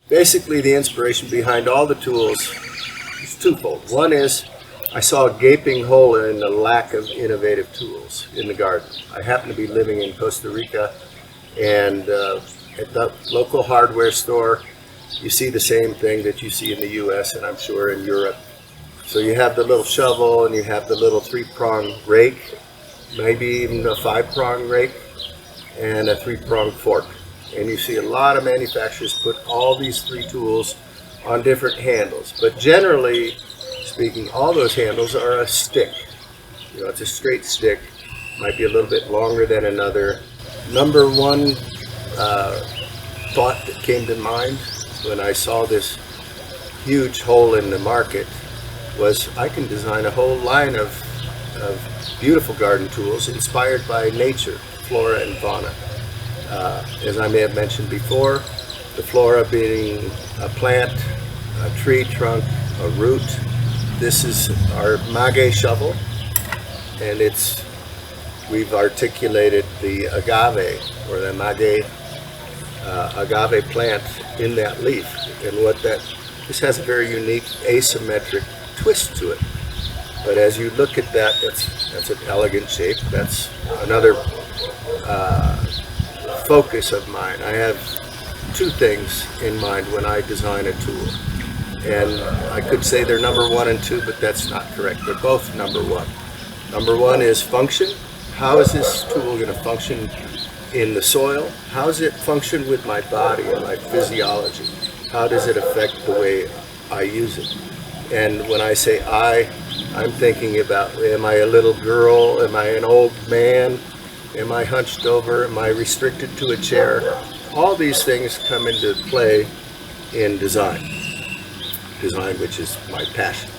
Basically, the inspiration behind all the tools is twofold. One is I saw a gaping hole in the lack of innovative tools in the garden. I happen to be living in Costa Rica, and at the local hardware store, you see the same thing that you see in the US and I'm sure in Europe. So you have the little shovel and you have the little 3-prong rake, maybe even a 5-prong rake, and a 3-prong fork. And you see a lot of manufacturers put all these 3 tools on different handles. But generally speaking, all those handles are a stick. You know, it's a straight stick, might be a little bit longer than another. Number one thought that came to mind when I saw this huge hole in the market was I can design a whole line of beautiful garden tools inspired by nature, flora and fauna. As I may have mentioned before, the flora being a plant, a tree trunk, a root. This is our maguey shovel, and we've articulated the agave or the maguey agave plant in that leaf, and this has a very unique asymmetric twist to it. But as you look at that, that's an elegant shape. That's another focus of mine. I have 2 things in mind when I design a tool, and I could say they're number 1 and 2, but that's not correct. They're both number 1. Number 1 is function. How is this tool going to function in the soil? How does it function with my body and my physiology? How does it affect the way I use it? And when I say I'm thinking about, am I a little girl? Am I an old man? Am I hunched over? Am I restricted to a chair? All these things come into play in design, which is my passion.